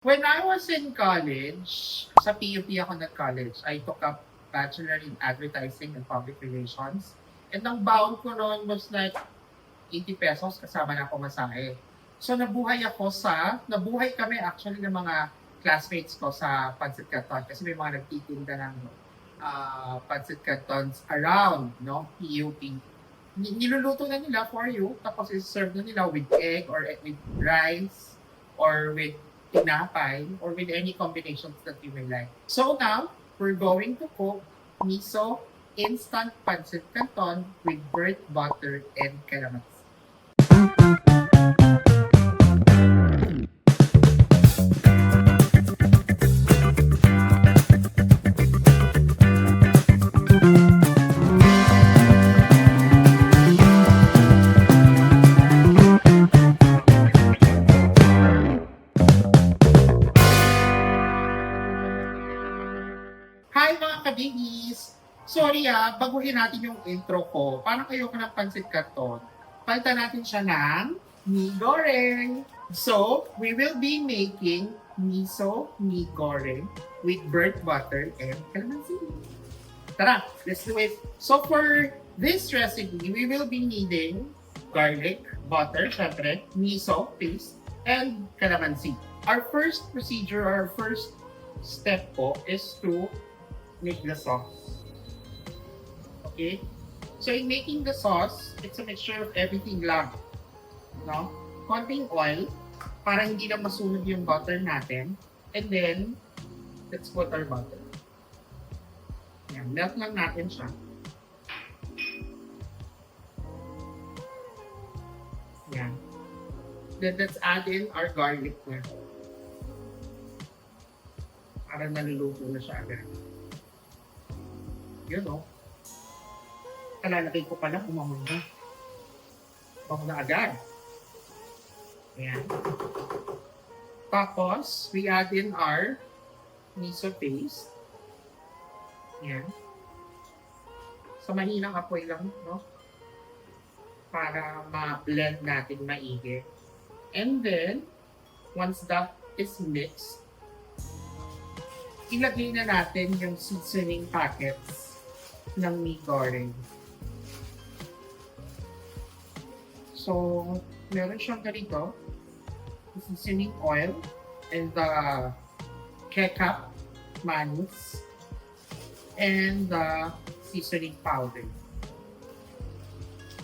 When I was in college, sa PUP ako nag-college, I took up Bachelor in Advertising and Public Relations. And ang baon ko noon was like 80 pesos kasama na pamasahe. So nabuhay kami actually ng mga classmates ko sa Pancit Canton kasi may mga nagtitinda ng Pancit Cantons around, no, PUP. Niluluto na nila for you, tapos i-serve na nila with egg or with rice or with tinapay or with any combinations that you may like. So now, we're going to cook miso instant pancit canton with burnt butter and calamansi. Hi mga kabigis! Sorry baguhin natin yung intro ko. Parang ayoko ng pancit canton. Palitan natin siya ng mi goreng. So, we will be making miso mi goreng with burnt butter and calamansi. Tara, let's do it. So for this recipe, we will be needing garlic, butter, syempre, miso paste, and calamansi. Our first procedure, our first step po is to make the sauce. Okay? So in making the sauce, it's a mixture of everything lang. No? Konting oil, para hindi na masunog yung butter natin. And then, let's put our butter. Yan, melt lang natin siya. Yan. Then let's add in our garlic na. Para naluluto na siya agad. Yun o. Kalalagay ko pala, umamon na. Umamon na agad. Ayan. Tapos, we add in our miso paste. Ayan. So, mahinang apoy lang, no? Para ma-blend natin maigi. And then, once that is mixed, ilagay na natin yung seasoning packets ng mi goreng. So, meron siyang ganito, seasoning oil, and the ketchup, manis, and the seasoning powder.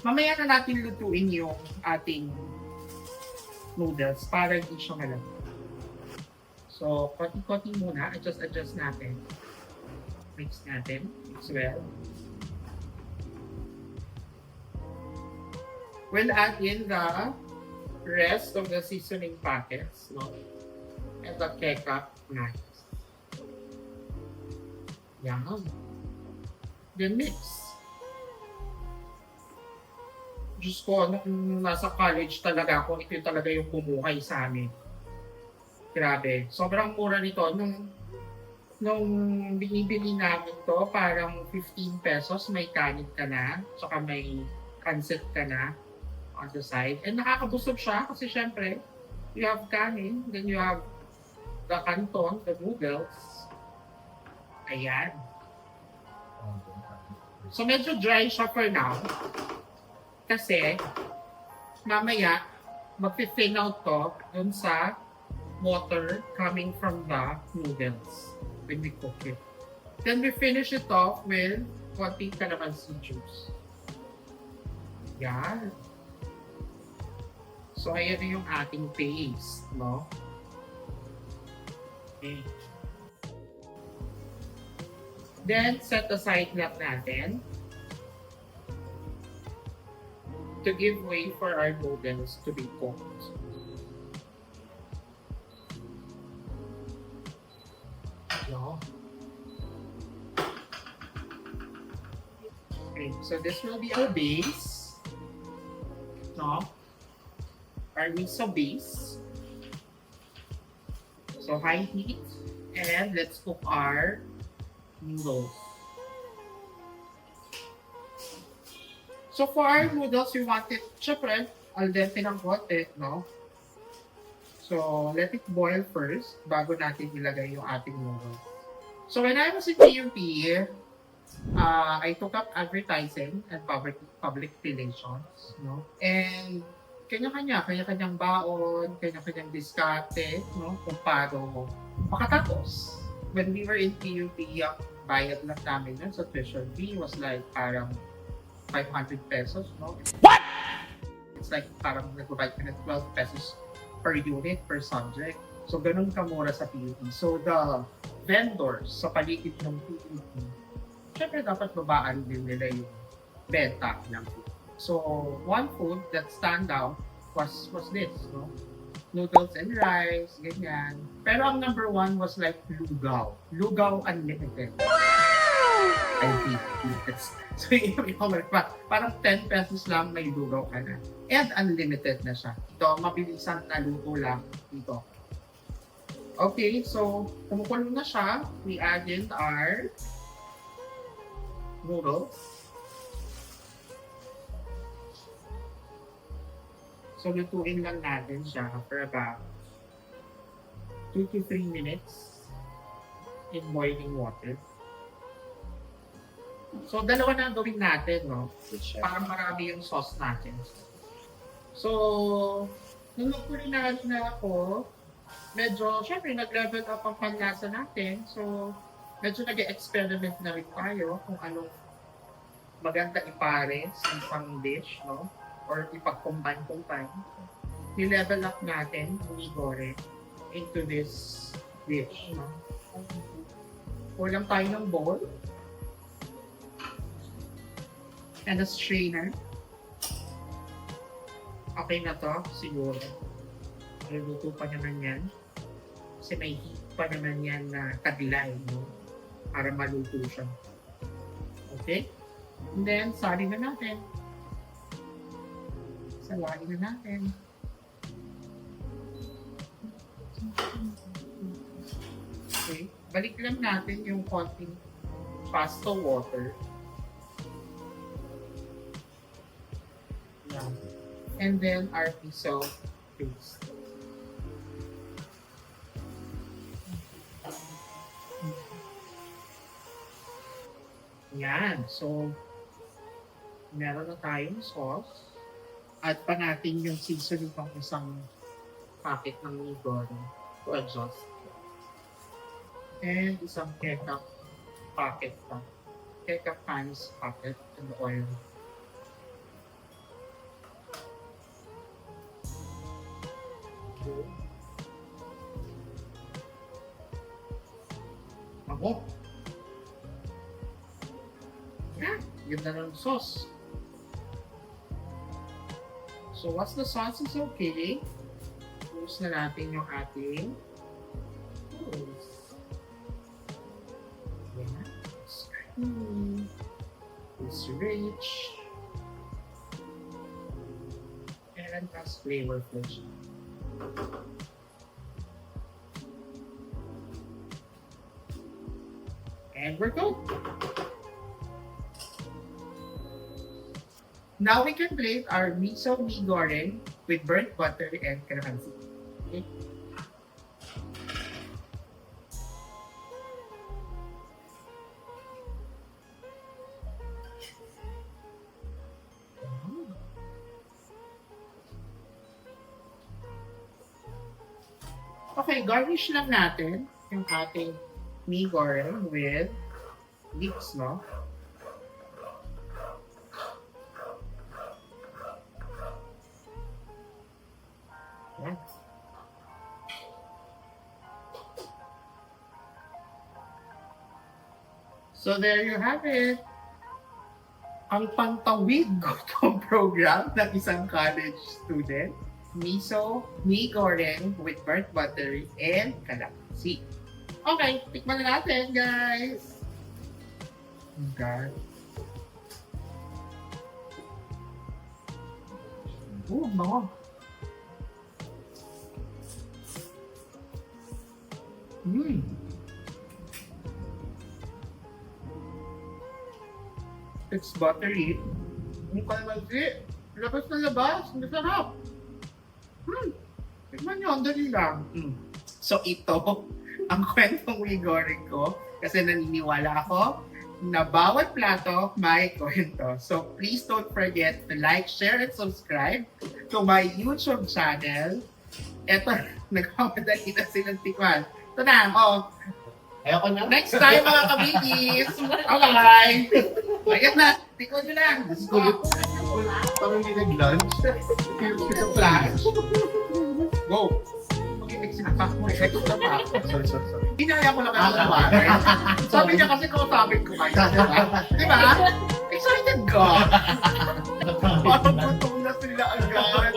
Mamaya na natin lutuin yung ating noodles para hindi siya malamig. So, konti-konti muna, adjust natin. Mix natin as well. We'll add in the rest of the seasoning packets, no? And the ketchup next. Yan. Then mix. Diyos ko, nung nasa college talaga ako, ito talaga yung bumuhay sa amin. Grabe. Sobrang mura nito. Nung binibili namin to, parang 15 pesos, may kanin ka na, tsaka may pancit ka na on the side. And nakakabusog siya kasi syempre, you have kanin, then you have the canton, the noodles. Ayan. So medyo dry siya for now. Kasi, mamaya, mag-thin out to dun sa water coming from the noodles when we cook it. Then we finish it off with konting calamansi juice. Yan. So, ayan na yung ating paste, no? Okay. Then, set aside lang natin to give way for our noodles to be cooked. No. Okay, so this will be our base. No? Our miso base. So high heat. And let's cook our noodles. So for our noodles, we want it, syempre, al dente ng konti, no? So, let it boil first bago natin ilagay yung ating noodles. So, when I was in PUP, I took up advertising and public relations, no? And kanya-kanyang baon, kanya-kanyang diskarte, no? Kung paano makatapos. When we were in PUP, ang bayad lang namin nun sa tuition fee was like parang 500 pesos, no? What? It's like parang nag-provide ka ng 12 pesos per unit, per subject. So, ganun kamura sa PUP. So, the vendors sa paligid ng PUP, syempre dapat babaan din nila yung benta ng food. So, one food that stand out was this, no? Noodles and rice, ganyan. Pero ang number one was like lugaw. Lugaw unlimited. Wow! I hate this. So, parang 10 pesos lang may lugaw ka na. And unlimited na siya. Ito, mabilisan na luto lang dito. Okay, so, kumukulo na siya. We added our noodles. So, lutuin lang natin siya for about 2 to 3 minutes in boiling water. So, dalawa na ang gawin natin, no? Para marami yung sauce natin. So, nung nag-culinary na ako, medyo, syempre, nag-level up ang panlasa natin. So, medyo nag-experiment na rin tayo kung anong maganda ipare sa isang dish, no? Or ipag-combine. Ni-level up natin, umigore, into this dish, no? Kulang tayo ng bowl. And a strainer. Okay na to, siguro. Maluto pa naman yan. Kasi may heat pa naman yan na taglay, no? Para maluto siya. Okay? And then, sali na natin. Salain na natin. Okay. Balik lang natin yung konting pasta water. Yeah. And then our miso paste. Yan. So, meron na tayong sauce. Add pa natin yung seasoning ng isang packet ng nigor to adjust. And isang ketchup packet pa. Ketchup cans packet and oil. Okay. Ako. Yeah, ganda ng sauce. So once the sauce is okay, close na natin yung ating noodles. Yeah. It's creamy. It's rich. And has flavorful siya. And we're good. Now we can plate our miso mee goreng with burnt butter and calamansi. Okay. Okay, garnish lang natin yung ating mee goreng with leeks, no? Yan. So there you have it. Ang pantawid gutom program ng isang college student. Miso mee goreng with burnt butter and calamansi. Okay, tikman na natin, guys. Okay. Oh, bango. It's buttery. Ang kalamansi. Labas na labas. Ang sarap. Tignan nyo, dali lang. So ito, ang kwentong wigoring ko kasi naniniwala ako na bawat plato may kwento. So please don't forget to like, share, and subscribe to my YouTube channel. Eto, nagmamadali na silang tikman. Ito na, Ayoko na. next time mga kabigis! Okay! Ayan na, tikman nyo lang. Kulit. Parang hindi nag-lunch. Ito flash. Go! Mag-exit pa mo. Exit na pa. Sorry. Hinaya ko lang ang tawagan. Sabi niya kasi kausapin ko kayo. Di ba? Excited ka. Parang gutom na sila agad.